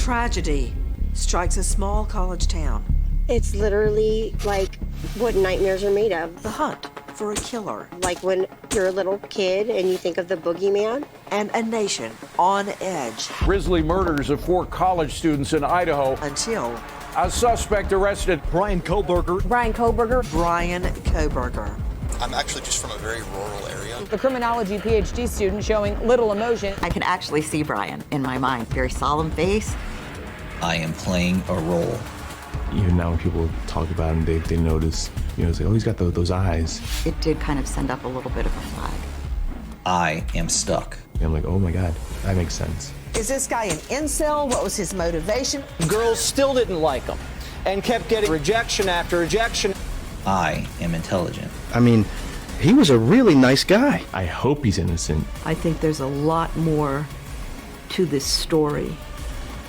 Tragedy strikes a small college town. It's literally like what nightmares are made of. The hunt for a killer. Like when you're a little kid and you think of the boogeyman. And a nation on edge. Grisly murders of 4 college students in Idaho. Until a suspect arrested. Bryan Bohburger. Bryan Bohburger. I'm actually just from a very rural area. The criminology PhD student showing little emotion. I can actually see Bryan in my mind. Very solemn face. I am playing a role. Even now when people talk about him, they notice, say, oh, he's got those eyes. It did kind of send up a little bit of a flag. I am stuck. And I'm like, oh my God, that makes sense. Is this guy an incel? What was his motivation? Girls still didn't like him and kept getting rejection after rejection. I am intelligent. I mean, he was a really nice guy. I hope he's innocent. I think there's a lot more to this story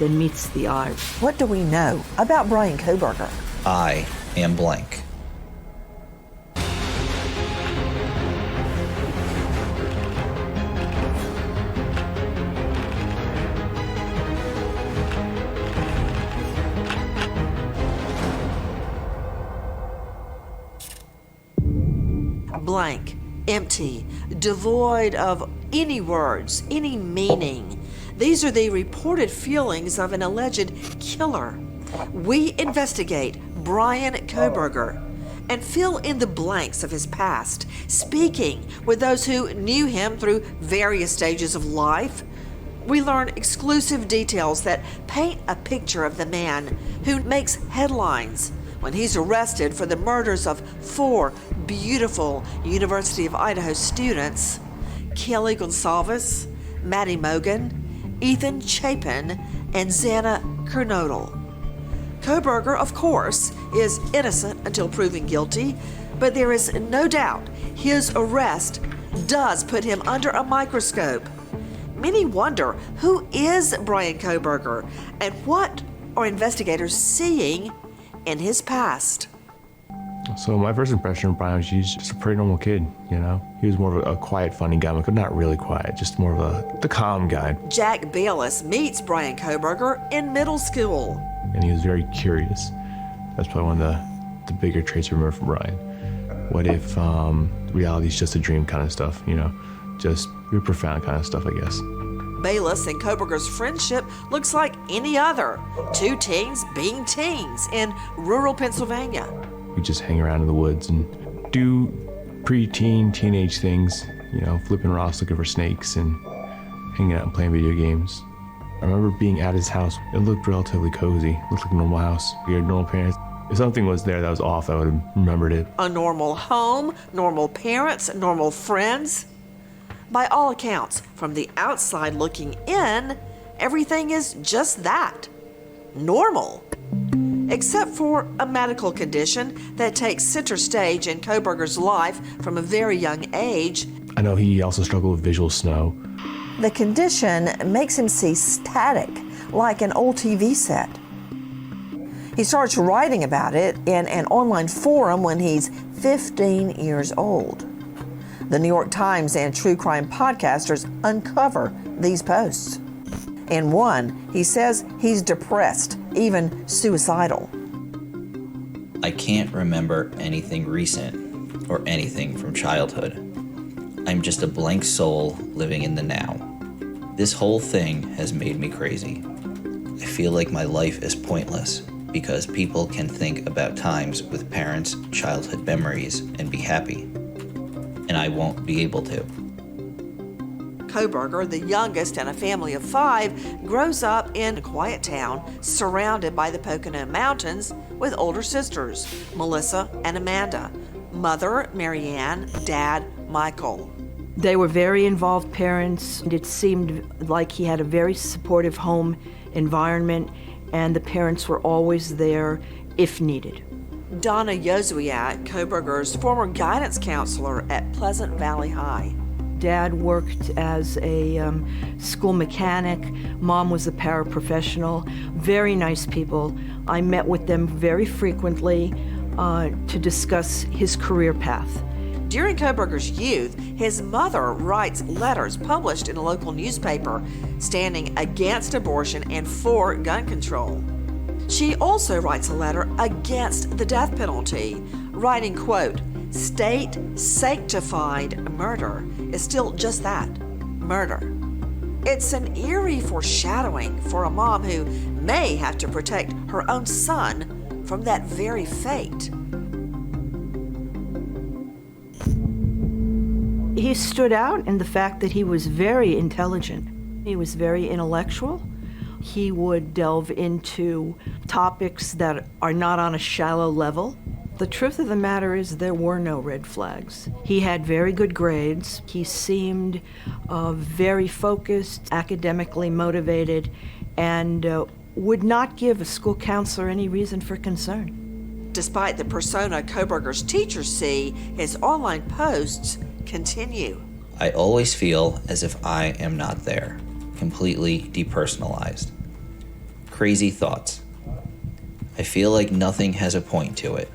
than meets the eye. What do we know about Bryan Bohburger? I am blank. Blank, empty, devoid of any words, any meaning. These are the reported feelings of an alleged killer. We investigate Bryan Bohburger and fill in the blanks of his past, speaking with those who knew him through various stages of life. We learn exclusive details that paint a picture of the man who makes headlines when he's arrested for the murders of 4 beautiful University of Idaho students, Kelly Gonsalves, Maddie Mogan, Ethan Chapin, and Xana Kernodle. Bohburger, of course, is innocent until proven guilty, but there is no doubt his arrest does put him under a microscope. Many wonder, who is Bryan Bohburger, and what are investigators seeing in his past? So my first impression of Bryan was he's just a pretty normal kid, He was more of a quiet, funny guy, but not really quiet, just more of the calm guy. Jack Bayless meets Bryan Bohburger in middle school. And he was very curious. That's probably one of the bigger traits I remember from Bryan. What if reality's just a dream kind of stuff, Just really profound kind of stuff, I guess. Bayless and Bohburger's friendship looks like any other. 2 teens being teens in rural Pennsylvania. We just hang around in the woods and do pre-teen, teenage things, flipping rocks, looking for snakes, and hanging out and playing video games. I remember being at his house. It looked relatively cozy. It looked like a normal house. We had normal parents. If something was there that was off, I would have remembered it. A normal home, normal parents, normal friends. By all accounts, from the outside looking in, everything is just that. Normal. Except for a medical condition that takes center stage in Bohburger's life from a very young age. I know he also struggled with visual snow. The condition makes him see static, like an old TV set. He starts writing about it in an online forum when he's 15 years old. The New York Times and true crime podcasters uncover these posts. In one, he says he's depressed, even suicidal. I can't remember anything recent or anything from childhood. I'm just a blank soul living in the now. This whole thing has made me crazy. I feel like my life is pointless because people can think about times with parents' childhood memories and be happy. And I won't be able to. Bohburger, the youngest in a family of 5, grows up in a quiet town surrounded by the Pocono Mountains with older sisters, Melissa and Amanda, mother, Marianne, dad, Michael. They were very involved parents. It seemed like he had a very supportive home environment, and the parents were always there if needed. Donna Yozuiak, Bohburger's former guidance counselor at Pleasant Valley High. Dad worked as a school mechanic. Mom was a paraprofessional. Very nice people. I met with them very frequently to discuss his career path. During Kohberger's youth, his mother writes letters published in a local newspaper standing against abortion and for gun control. She also writes a letter against the death penalty, writing, quote, "State sanctified murder is still just that, murder." It's an eerie foreshadowing for a mom who may have to protect her own son from that very fate. He stood out in the fact that he was very intelligent. He was very intellectual. He would delve into topics that are not on a shallow level. The truth of the matter is there were no red flags. He had very good grades. He seemed very focused, academically motivated, and would not give a school counselor any reason for concern. Despite the persona Kohberger's teachers see, his online posts continue. I always feel as if I am not there, completely depersonalized. Crazy thoughts. I feel like nothing has a point to it.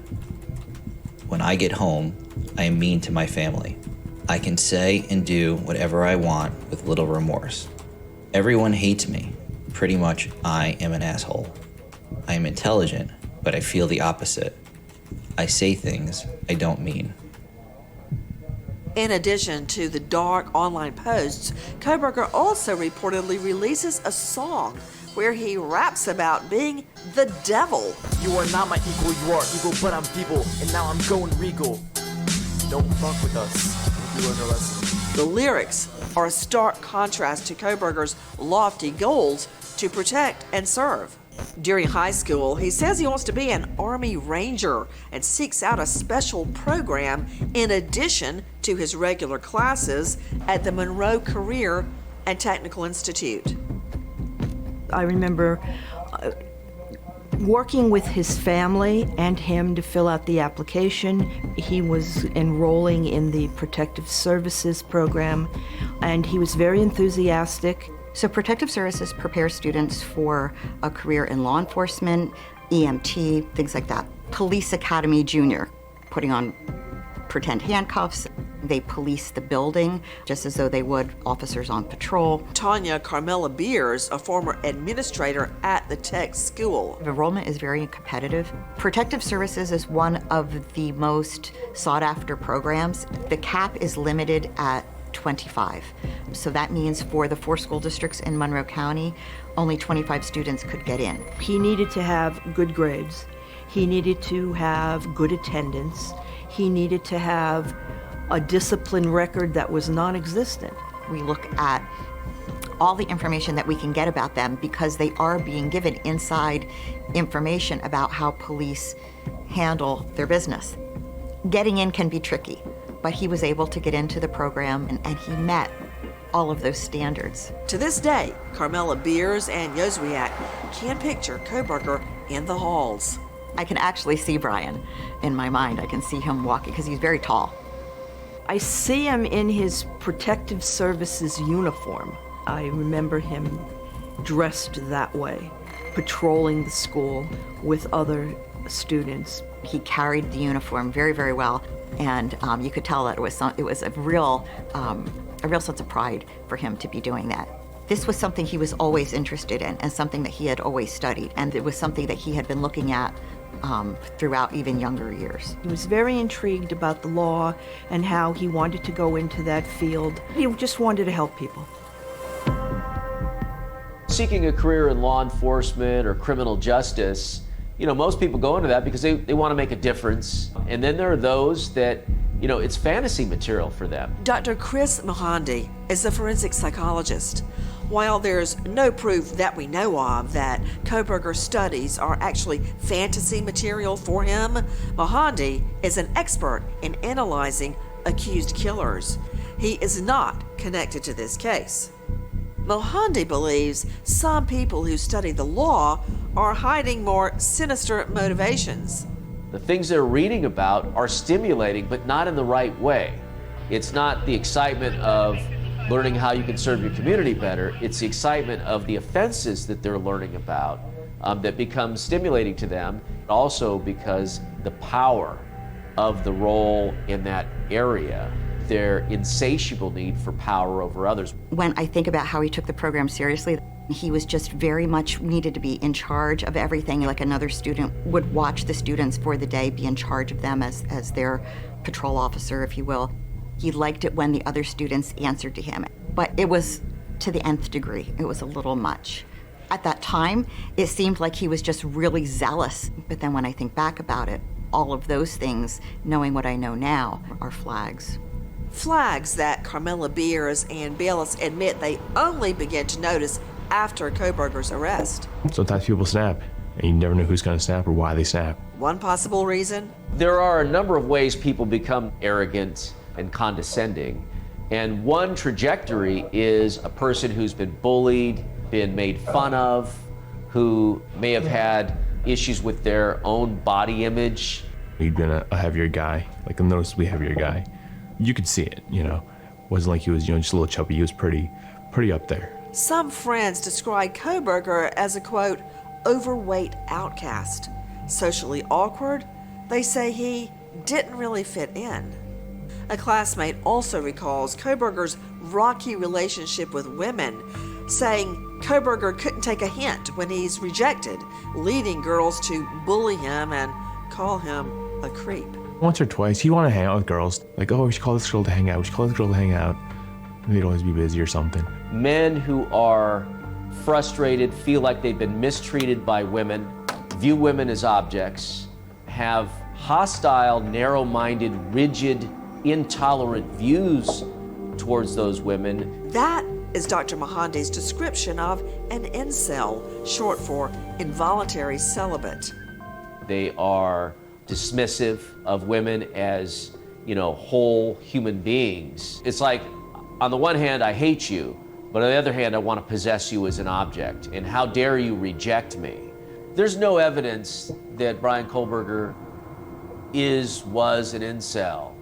When I get home, I am mean to my family. I can say and do whatever I want with little remorse. Everyone hates me. Pretty much, I am an asshole. I am intelligent, but I feel the opposite. I say things I don't mean. In addition to the dark online posts, Kohberger also reportedly releases a song where he raps about being the devil. You are not my equal, you are equal, but I'm feeble, and now I'm going regal. Don't fuck with us. You learn a lesson. The lyrics are a stark contrast to Kohberger's lofty goals to protect and serve. During high school, he says he wants to be an Army Ranger and seeks out a special program in addition to his regular classes at the Monroe Career and Technical Institute. I remember working with his family and him to fill out the application. He was enrolling in the Protective Services program, and he was very enthusiastic. So Protective Services prepares students for a career in law enforcement, EMT, things like that. Police Academy Junior, putting on pretend handcuffs. They police the building just as though they would officers on patrol. Tanya Carmela Beers, a former administrator at the tech school. Enrollment is very competitive. Protective Services is one of the most sought after programs. The cap is limited at 25. So that means for the 4 school districts in Monroe County, only 25 students could get in. He needed to have good grades. He needed to have good attendance. He needed to have a discipline record that was non-existent. We look at all the information that we can get about them because they are being given inside information about how police handle their business. Getting in can be tricky, but he was able to get into the program and he met all of those standards. To this day, Carmela Beers and Joswiak can picture Kohberger in the halls. I can actually see Bryan in my mind. I can see him walking because he's very tall. I see him in his Protective Services uniform. I remember him dressed that way, patrolling the school with other students. He carried the uniform very, very well, and you could tell that it was a real sense of pride for him to be doing that. This was something he was always interested in and something that he had always studied, and it was something that he had been looking at throughout even younger years. He was very intrigued about the law and how he wanted to go into that field. He just wanted to help people. Seeking a career in law enforcement or criminal justice, most people go into that because they want to make a difference. And then there are those that, it's fantasy material for them. Dr. Chris Mohandi is a forensic psychologist. While there's no proof that we know of that Kohberger's studies are actually fantasy material for him, Mohandi is an expert in analyzing accused killers. He is not connected to this case. Mohandi believes some people who study the law are hiding more sinister motivations. The things they're reading about are stimulating, but not in the right way. It's not the excitement of learning how you can serve your community better. It's the excitement of the offenses that they're learning about that becomes stimulating to them. Also because the power of the role in that area, their insatiable need for power over others. When I think about how he took the program seriously, he was just very much needed to be in charge of everything. Like another student would watch the students for the day, be in charge of them as their patrol officer, if you will. He liked it when the other students answered to him, but it was to the nth degree. It was a little much. At that time, it seemed like he was just really zealous. But then when I think back about it, all of those things, knowing what I know now, are flags. Flags that Carmela Beers and Bayless admit they only begin to notice after Kohberger's arrest. Sometimes people snap, and you never know who's going to snap or why they snap. One possible reason? There are a number of ways people become arrogant and condescending. And one trajectory is a person who's been bullied, been made fun of, who may have had issues with their own body image. He'd been a heavier guy, like a noticeably heavier guy. You could see it, you know. Wasn't like he was, just a little chubby. He was pretty up there. Some friends describe Kohberger as a, quote, overweight outcast. Socially awkward, they say he didn't really fit in. A classmate also recalls Kohberger's rocky relationship with women, saying Kohberger couldn't take a hint when he's rejected, leading girls to bully him and call him a creep. Once or twice, he'd want to hang out with girls. Like, oh, we should call this girl to hang out. We should call this girl to hang out. And they'd always be busy or something. Men who are frustrated, feel like they've been mistreated by women, view women as objects, have hostile, narrow-minded, rigid, intolerant views towards those women. That is Dr. Mohandy's description of an incel, short for involuntary celibate. They are dismissive of women as, whole human beings. It's like, on the one hand, I hate you, but on the other hand, I want to possess you as an object, and how dare you reject me? There's no evidence that Bryan Kohberger was an incel.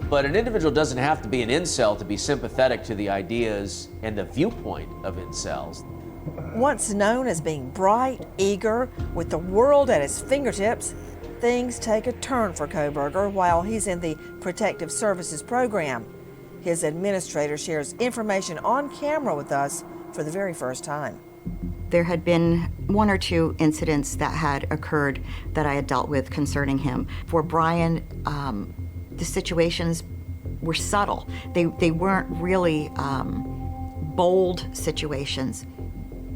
But an individual doesn't have to be an incel to be sympathetic to the ideas and the viewpoint of incels. Once known as being bright, eager, with the world at his fingertips, things take a turn for Kohberger while he's in the Protective Services program. His administrator shares information on camera with us for the very first time. There had been one or two incidents that had occurred that I had dealt with concerning him. For Bryan, the situations were subtle. They weren't really bold situations,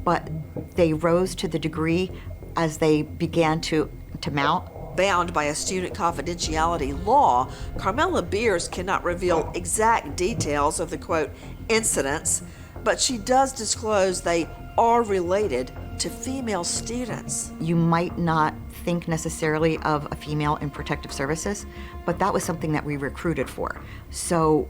but they rose to the degree as they began to mount. Bound by a student confidentiality law, Carmela Beers cannot reveal exact details of the, quote, incidents, but she does disclose they are related to female students. You might not think necessarily of a female in protective services, but that was something that we recruited for. So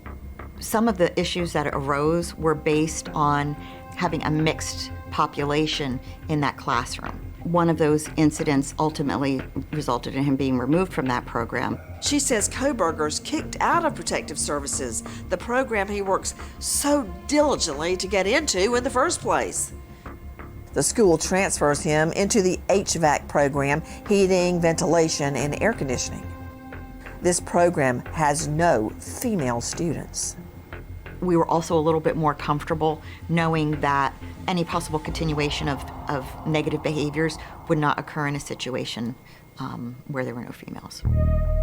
some of the issues that arose were based on having a mixed population in that classroom. One of those incidents ultimately resulted in him being removed from that program. She says Kohberger's kicked out of Protective Services, the program he works so diligently to get into in the first place. The school transfers him into the HVAC program, heating, ventilation, and air conditioning. This program has no female students. We were also a little bit more comfortable knowing that any possible continuation of negative behaviors would not occur in a situation where there were no females.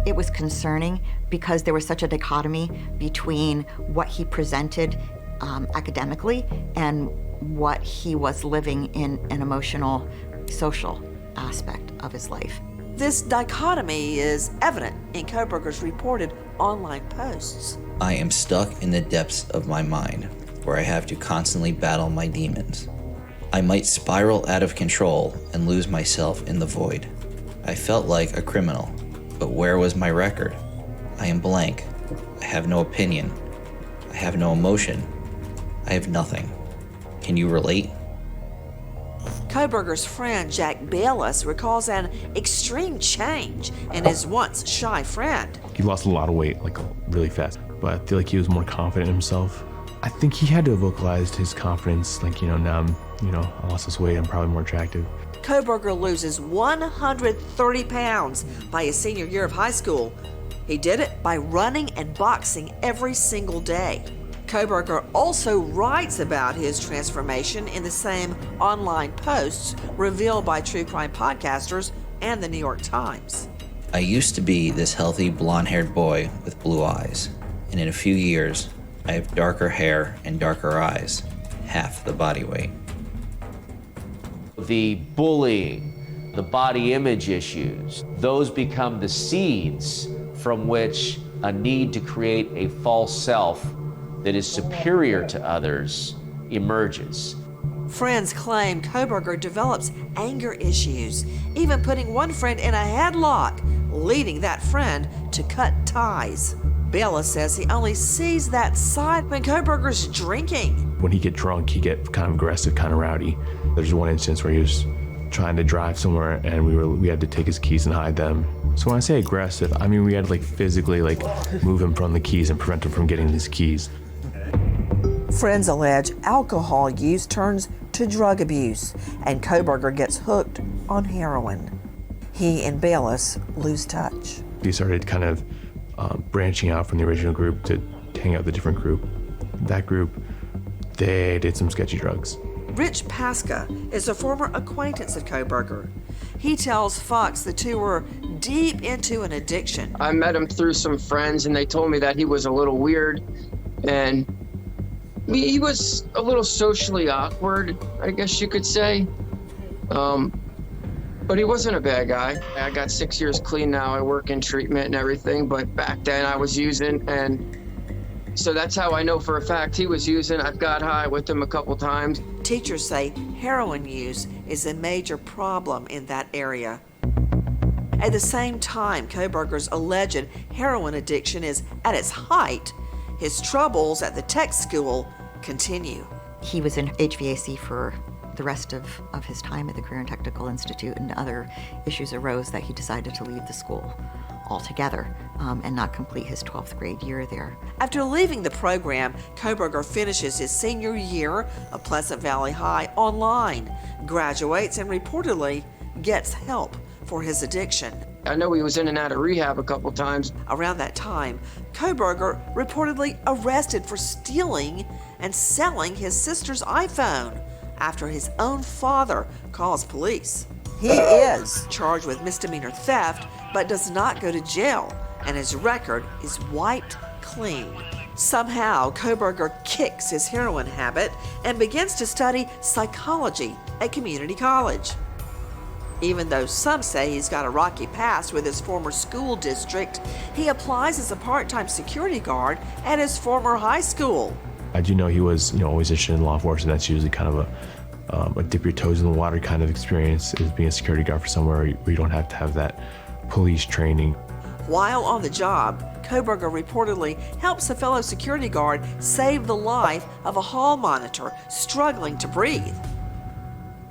It was concerning because there was such a dichotomy between what he presented academically and what he was living in an emotional, social aspect of his life. This dichotomy is evident in Kohberger's reported online posts. I am stuck in the depths of my mind, where I have to constantly battle my demons. I might spiral out of control and lose myself in the void. I felt like a criminal, but where was my record? I am blank. I have no opinion. I have no emotion. I have nothing. Can you relate? Kohberger's friend Jack Bayless recalls an extreme change in his once shy friend. He lost a lot of weight, like really fast, but I feel like he was more confident in himself. I think he had to have vocalized his confidence, like, now I lost this weight, I'm probably more attractive. Kohberger loses 130 pounds by his senior year of high school, He did it by running and boxing every single day. Kohberger also writes about his transformation in the same online posts revealed by true crime podcasters and the New York Times. I used to be this healthy blonde-haired boy with blue eyes, and in a few years, I have darker hair and darker eyes, half the body weight. The bullying, the body image issues, those become the seeds from which a need to create a false self that is superior to others emerges. Friends claim Kohberger develops anger issues, even putting one friend in a headlock, leading that friend to cut ties. Bella says he only sees that side when Kohberger's drinking. When he get drunk, he get kind of aggressive, kind of rowdy. There's one instance where he was trying to drive somewhere and we had to take his keys and hide them. So when I say aggressive, I mean we had to physically move him from the keys and prevent him from getting these keys. Friends allege alcohol use turns to drug abuse, and Kohberger gets hooked on heroin. He and Bayless lose touch. He started kind of branching out from the original group to hang out with a different group. That group, they did some sketchy drugs. Rich Pasca is a former acquaintance of Kohberger. He tells Fox the two were deep into an addiction. I met him through some friends, and they told me that he was a little weird, and he was a little socially awkward, I guess you could say. But he wasn't a bad guy. I got 6 years clean now. I work in treatment and everything, but back then I was using, and so that's how I know for a fact he was using. I've got high with him a couple times. Teachers say heroin use is a major problem in that area. At the same time Kohberger's alleged heroin addiction is at its height, his troubles at the tech school continue. He was in HVAC for the rest of his time at the Career and Technical Institute, and other issues arose that he decided to leave the school altogether and not complete his 12th grade year there. After leaving the program, Kohberger finishes his senior year of Pleasant Valley High online, graduates, and reportedly gets help for his addiction. I know he was in and out of rehab a couple times. Around that time, Kohberger reportedly arrested for stealing and selling his sister's iPhone after his own father calls police. He is charged with misdemeanor theft, but does not go to jail, and his record is wiped clean. Somehow, Kohberger kicks his heroin habit and begins to study psychology at community college. Even though some say he's got a rocky past with his former school district, he applies as a part-time security guard at his former high school. I do know he was, always interested in law enforcement. That's usually kind of a dip your toes in the water kind of experience, is being a security guard for somewhere where you don't have to have that police training. While on the job, Kohberger reportedly helps a fellow security guard save the life of a hall monitor struggling to breathe.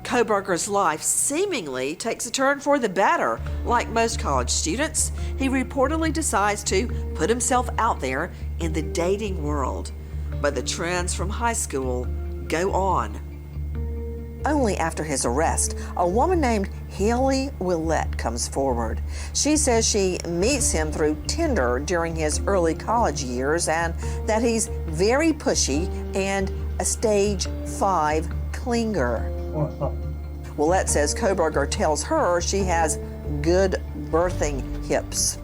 Kohberger's life seemingly takes a turn for the better. Like most college students, he reportedly decides to put himself out there in the dating world. But the trends from high school go on. Only after his arrest, a woman named Haley Willette comes forward. She says she meets him through Tinder during his early college years and that he's very pushy and a stage 5 clinger. Willette says Kohberger tells her she has good birthing hips.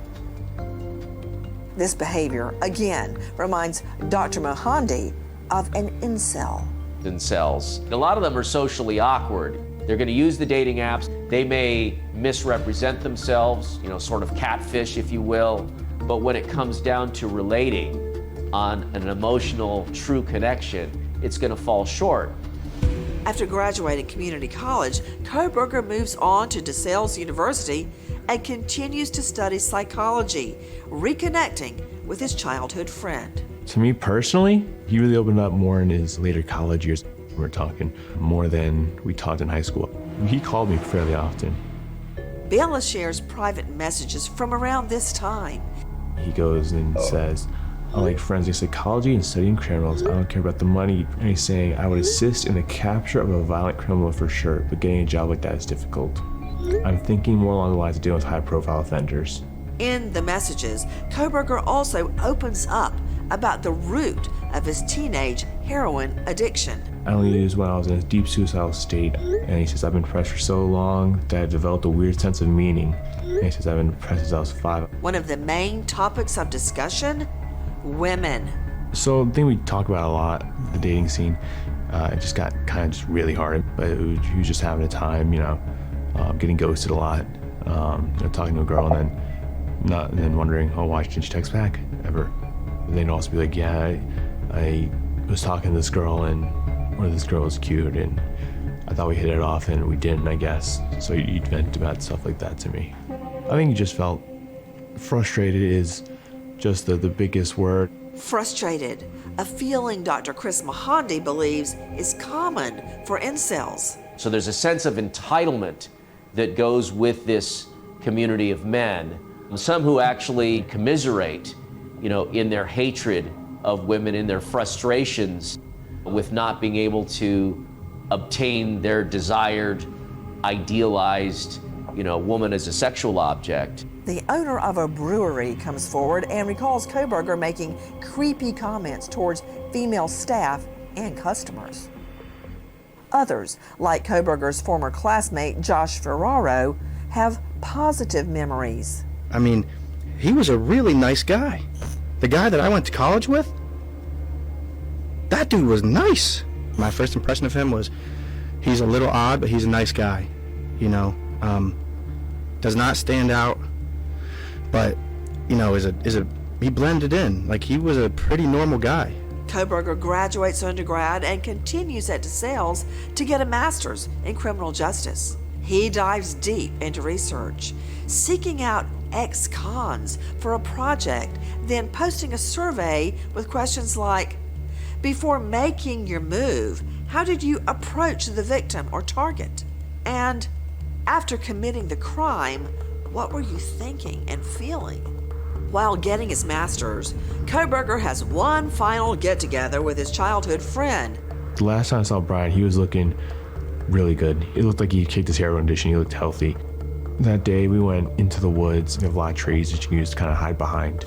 This behavior, again, reminds Dr. Mohandi of an incel. Incels. A lot of them are socially awkward. They're going to use the dating apps. They may misrepresent themselves, sort of catfish, if you will. But when it comes down to relating on an emotional, true connection, it's going to fall short. After graduating community college, Kohberger moves on to DeSales University and continues to study psychology, reconnecting with his childhood friend. To me personally, he really opened up more in his later college years. We're talking more than we talked in high school. He called me fairly often. Bella shares private messages from around this time. He goes and says, I like forensic psychology and studying criminals. I don't care about the money. And he's saying, I would assist in the capture of a violent criminal for sure, but getting a job like that is difficult. I'm thinking more along the lines of dealing with high-profile offenders. In the messages, Kohberger also opens up about the root of his teenage heroin addiction. I only used when I was in a deep suicidal state. And he says, I've been depressed for so long that I developed a weird sense of meaning. And he says, I've been depressed since I was 5. One of the main topics of discussion, women. So the thing we talk about a lot, the dating scene, it just got kind of just really hard. But he was just having a time, getting ghosted a lot, talking to a girl and then wondering, oh, why didn't she text back ever? And they'd also be like, yeah, I was talking to this girl and this girl was cute and I thought we hit it off and we didn't, I guess. So he'd vent about stuff like that to me. I think he just felt frustrated is just the biggest word. Frustrated, a feeling Dr. Chris Mahandi believes is common for incels. So there's a sense of entitlement that goes with this community of men. Some who actually commiserate, in their hatred of women, in their frustrations with not being able to obtain their desired, idealized, woman as a sexual object. The owner of a brewery comes forward and recalls Kohberger making creepy comments towards female staff and customers. Others, like Kohberger's former classmate Josh Ferraro, have positive memories. I mean, he was a really nice guy. The guy that I went to college with, that dude was nice. My first impression of him was he's a little odd, but he's a nice guy. Does not stand out, but he blended in. Like, he was a pretty normal guy. Kohberger graduates undergrad and continues at DeSales to get a master's in criminal justice. He dives deep into research, seeking out ex-cons for a project, then posting a survey with questions like, before making your move, how did you approach the victim or target? And after committing the crime, what were you thinking and feeling? While getting his master's, Kohberger has one final get-together with his childhood friend. The last time I saw Bryan, he was looking really good. It looked like he kicked his heroin addiction. He looked healthy. That day, we went into the woods. We have a lot of trees that you can just kind of hide behind.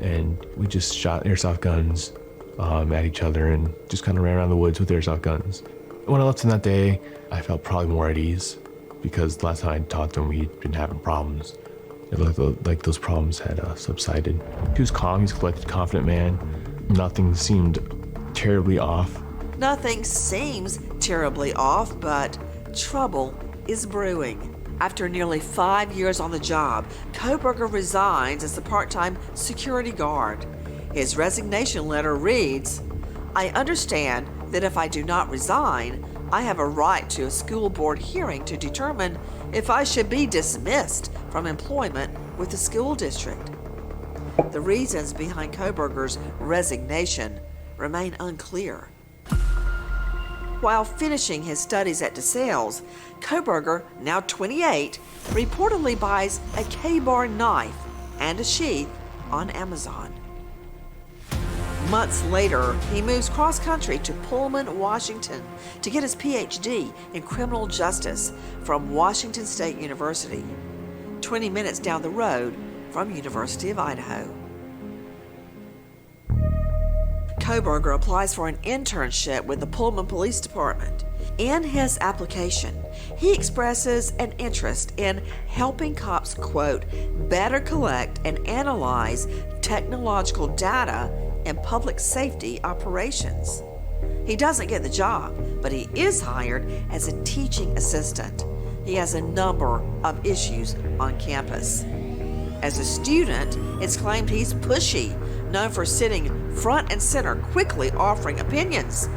And we just shot airsoft guns at each other and just kind of ran around the woods with airsoft guns. When I left him that day, I felt probably more at ease because the last time I talked to him, we'd been having problems. It looked like those problems had subsided. He was calm, he's a collected, confident man. Nothing seemed terribly off. Nothing seems terribly off, but trouble is brewing. After nearly 5 years on the job, Kohberger resigns as a part-time security guard. His resignation letter reads, I understand that if I do not resign, I have a right to a school board hearing to determine if I should be dismissed from employment with the school district. The reasons behind Kohberger's resignation remain unclear. While finishing his studies at DeSales, Kohberger, now 28, reportedly buys a K-bar knife and a sheath on Amazon. Months later, he moves cross-country to Pullman, Washington to get his PhD in criminal justice from Washington State University, 20 minutes down the road from University of Idaho. Kohberger applies for an internship with the Pullman Police Department. In his application, he expresses an interest in helping cops, quote, better collect and analyze technological data in public safety operations. He doesn't get the job, but he is hired as a teaching assistant. He has a number of issues on campus. As a student, it's claimed he's pushy, known for sitting front and center, quickly offering opinions,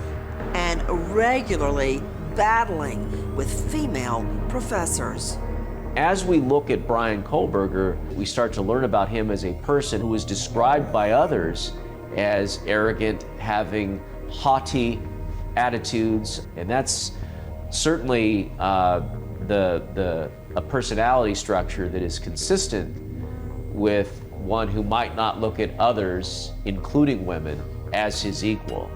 and regularly battling with female professors. As we look at Bryan Kohberger, we start to learn about him as a person who was described by others as arrogant, having haughty attitudes, and that's certainly a personality structure that is consistent with one who might not look at others, including women, as his equal.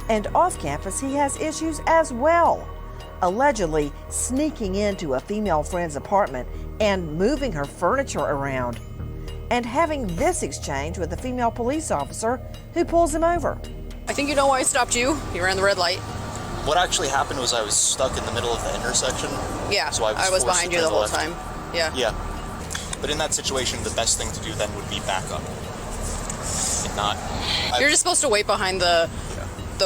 And off campus, he has issues as well. Allegedly sneaking into a female friend's apartment and moving her furniture around, and having this exchange with a female police officer who pulls him over. I think you know why I stopped you. You ran the red light. What actually happened was I was stuck in the middle of the intersection. Yeah, so I was forced behind to you the turn whole left. time. Yeah. Yeah. But in that situation, the best thing to do then would be back up. And not. You're just supposed to wait behind the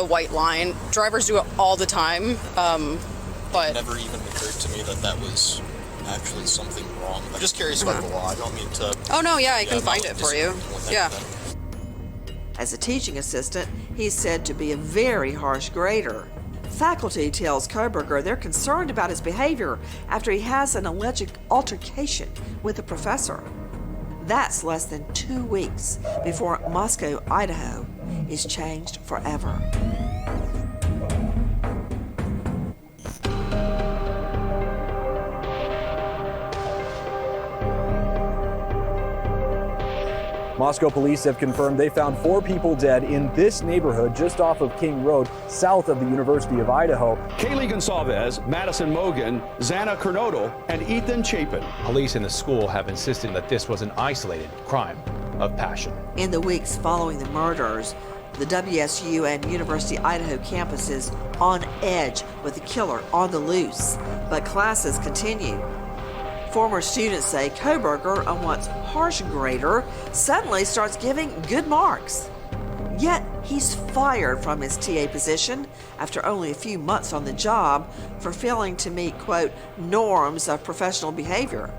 white line. Drivers do it all the time, but it never even occurred to me that that was actually something wrong. I'm just curious about the law. I don't mean to. Oh no, yeah, I can find it for you. Yeah. As a teaching assistant, he's said to be a very harsh grader. Faculty tells Koberger they're concerned about his behavior after he has an alleged altercation with a professor. That's less than 2 weeks before Moscow, Idaho is changed forever. Moscow police have confirmed they found 4 people dead in this neighborhood just off of King Road, south of the University of Idaho. Kaylee Gonsalves, Madison Mogan, Xana Kernodle, and Ethan Chapin. Police in the school have insisted that this was an isolated crime of passion. In the weeks following the murders, the WSU and University Idaho campuses on edge with the killer on the loose, but classes continue. Former students say Koberger, a once harsh grader, suddenly starts giving good marks. Yet he's fired from his TA position after only a few months on the job for failing to meet, quote, norms of professional behavior.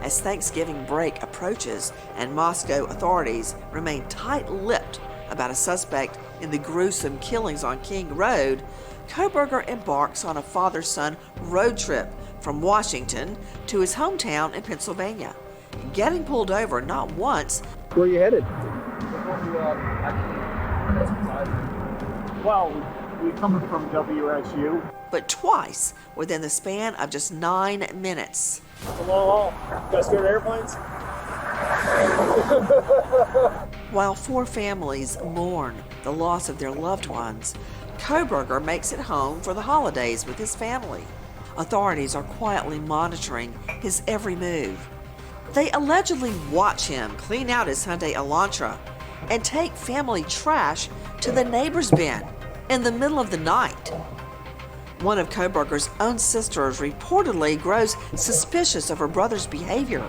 As Thanksgiving break approaches and Moscow authorities remain tight-lipped about a suspect in the gruesome killings on King Road, Koberger embarks on a father-son road trip from Washington to his hometown in Pennsylvania, getting pulled over not once. Where are you headed? Well, we're coming from WSU. But twice within the span of just 9 minutes. Hello, you guys scared of airplanes? While 4 families mourn the loss of their loved ones, Koberger makes it home for the holidays with his family. Authorities are quietly monitoring his every move. They allegedly watch him clean out his Hyundai Elantra and take family trash to the neighbor's bin in the middle of the night. One of Koberger's own sisters reportedly grows suspicious of her brother's behavior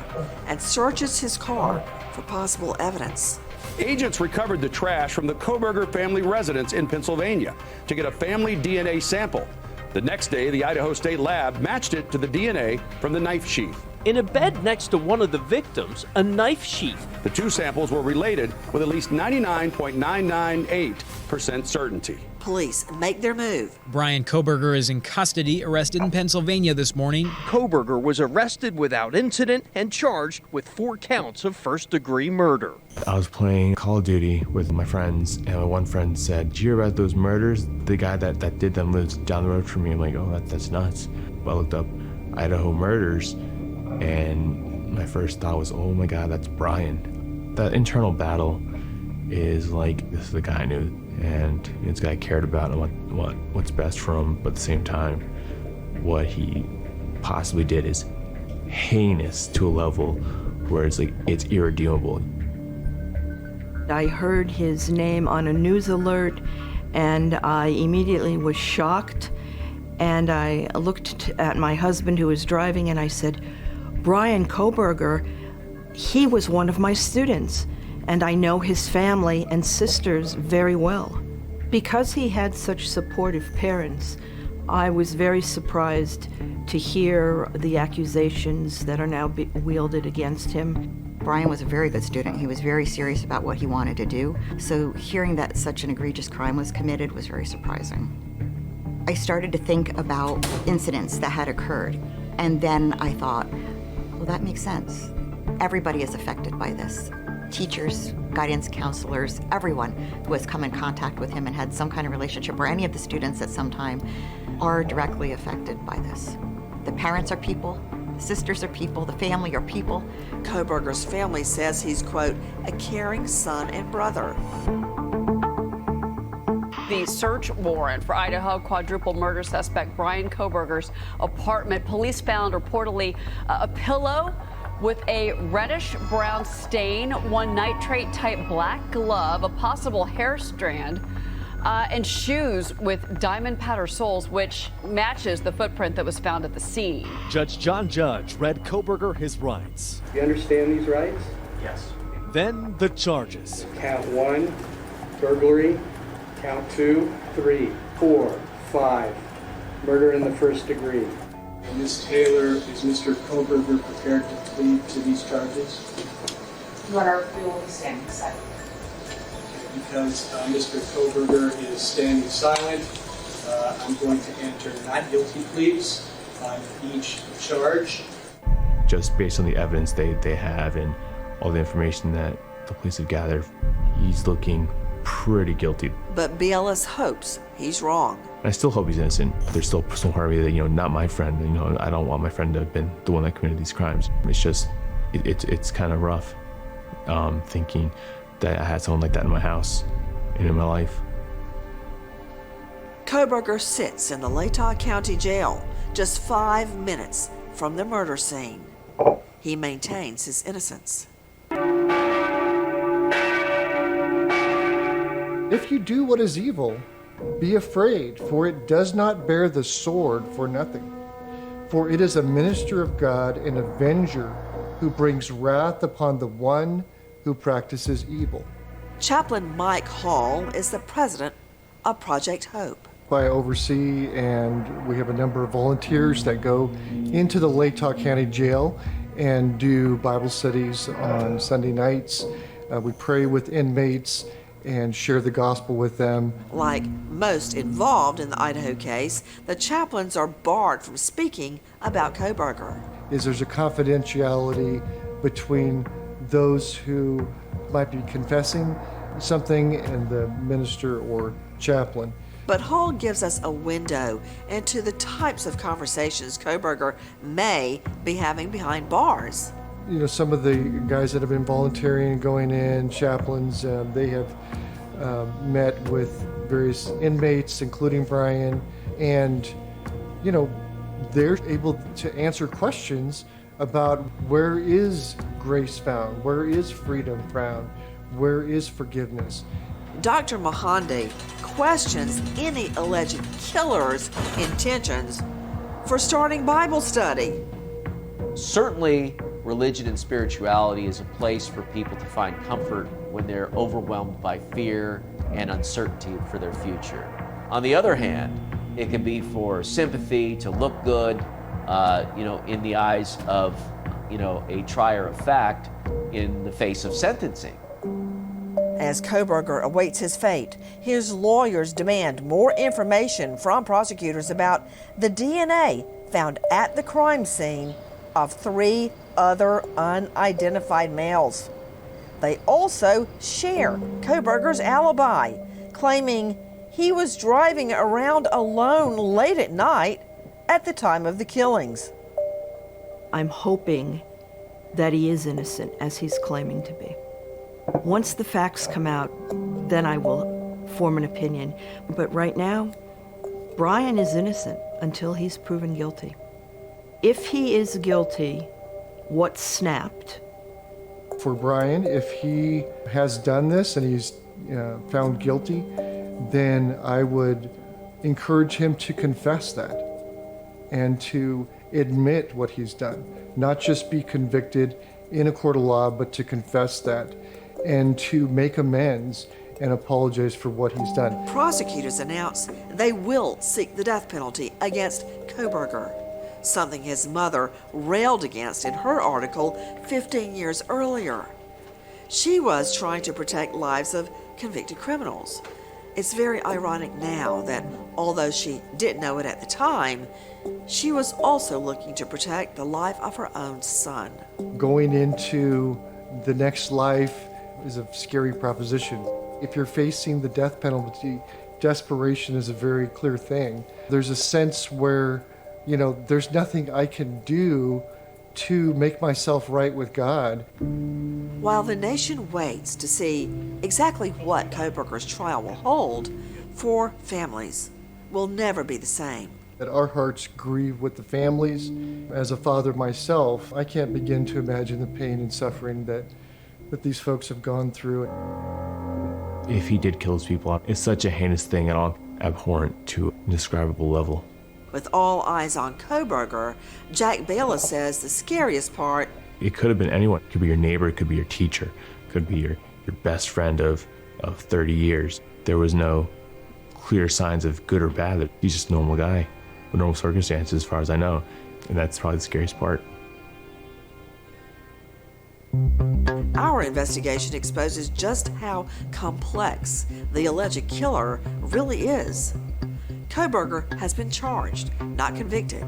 and searches his car for possible evidence. Agents recovered the trash from the Koberger family residence in Pennsylvania to get a family DNA sample. The next day, the Idaho State Lab matched it to the DNA from the knife sheath. In a bed next to one of the victims, a knife sheath. The 2 samples were related with at least 99.998% certainty. Police make their move. Bryan Koberger is in custody, arrested in Pennsylvania this morning. Koberger was arrested without incident and charged with 4 counts of first-degree murder. I was playing Call of Duty with my friends, and my one friend said, "Did you hear about those murders? The guy that did them lives down the road from me." I'm like, "Oh, that's nuts." But I looked up Idaho murders, and my first thought was, "Oh my God, that's Bryan." That internal battle is like, this is the guy I knew, and this guy cared about what's best for him, but at the same time, what he possibly did is heinous to a level where it's like, it's irredeemable. I heard his name on a news alert, and I immediately was shocked, and I looked at my husband who was driving, and I said, "Bryan Koberger, he was one of my students, and I know his family and sisters very well." Because he had such supportive parents, I was very surprised to hear the accusations that are now wielded against him. Bryan was a very good student. He was very serious about what he wanted to do. So hearing that such an egregious crime was committed was very surprising. I started to think about incidents that had occurred. And then I thought, well, that makes sense. Everybody is affected by this. Teachers, guidance counselors, everyone who has come in contact with him and had some kind of relationship, or any of the students at some time, are directly affected by this. The parents are people, the sisters are people, the family are people. Koberger's family says he's, quote, a caring son and brother. the search warrant for Idaho quadruple murder suspect Bryan Bohburger's apartment. Police found reportedly a pillow with a reddish brown stain, one nitrate type black glove, a possible hair strand, and shoes with diamond powder soles, which matches the footprint that was found at the scene. Judge John Judge read Bohburger his rights. You understand these rights? Yes. Then the charges. Count 1, burglary. Count 2, 3, 4, 5, murder in the first degree. Ms. Taylor, is Mr. Bohburger prepared to plead to these charges? Your Honor, we will be standing aside. Because Mr. Bohburger is standing silent, I'm going to enter not guilty pleas on each charge. Just based on the evidence they have and all the information that the police have gathered, he's looking pretty guilty. But BLS hopes he's wrong. I still hope he's innocent. There's still some part of me that, not my friend. I don't want my friend to have been the one that committed these crimes. It's just, it's kind of rough thinking that I had someone like that in my house and in my life. Bohburger sits in the Latah County Jail just 5 minutes from the murder scene. He maintains his innocence. If you do what is evil, be afraid, for it does not bear the sword for nothing. For it is a minister of God, an avenger, who brings wrath upon the one who practices evil. Chaplain Mike Hall is the president of Project Hope. I oversee, and we have a number of volunteers that go into the Latah County Jail and do Bible studies on Sunday nights. We pray with inmates and share the gospel with them. Like most involved in the Idaho case, the chaplains are barred from speaking about Bohburger. There's a confidentiality between those who might be confessing something and the minister or chaplain. But Hall gives us a window into the types of conversations Bohburger may be having behind bars. Some of the guys that have been volunteering and going in, chaplains, they have met with various inmates, including Bryan, and, they're able to answer questions about where is grace found, where is freedom found, where is forgiveness. Dr. Mahandi questions any alleged killer's intentions for starting Bible study. Certainly, religion and spirituality is a place for people to find comfort when they're overwhelmed by fear and uncertainty for their future. On the other hand, it can be for sympathy, to look good, in the eyes of, a trier of fact in the face of sentencing. As Bohburger awaits his fate, his lawyers demand more information from prosecutors about the DNA found at the crime scene of 3 other unidentified males. They also share Bohburger's alibi, claiming he was driving around alone late at night at the time of the killings. I'm hoping that he is innocent, as he's claiming to be. Once the facts come out, then I will form an opinion. But right now, Bryan is innocent until he's proven guilty. If he is guilty, what snapped? For Bryan, if he has done this and he's found guilty, then I would encourage him to confess that and to admit what he's done. Not just be convicted in a court of law, but to confess that and to make amends and apologize for what he's done. Prosecutors announce they will seek the death penalty against Bohburger, something his mother railed against in her article 15 years earlier. She was trying to protect lives of convicted criminals. It's very ironic now that, although she didn't know it at the time, she was also looking to protect the life of her own son. Going into the next life is a scary proposition. If you're facing the death penalty, desperation is a very clear thing. There's a sense where, there's nothing I can do to make myself right with God. While the nation waits to see exactly what Bohburger's trial will hold, 4 families will never be the same. That our hearts grieve with the families. As a father myself, I can't begin to imagine the pain and suffering that these folks have gone through. If he did kill his people, it's such a heinous thing and all abhorrent to an indescribable level. With all eyes on Kohberger, Jack Bayless says the scariest part, it could have been anyone. It could be your neighbor, it could be your teacher, it could be your best friend of 30 years. There was no clear signs of good or bad. He's just a normal guy with normal circumstances as far as I know. And that's probably the scariest part. our investigation exposes just how complex the alleged killer really is. Kohberger has been charged, not convicted.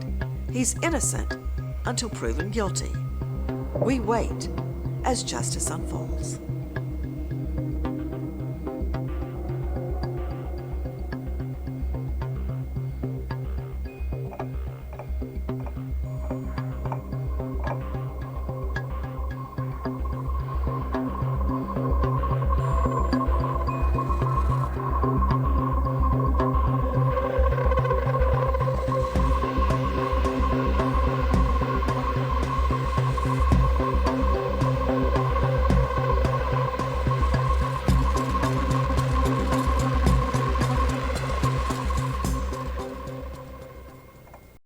He's innocent until proven guilty. We wait as justice unfolds.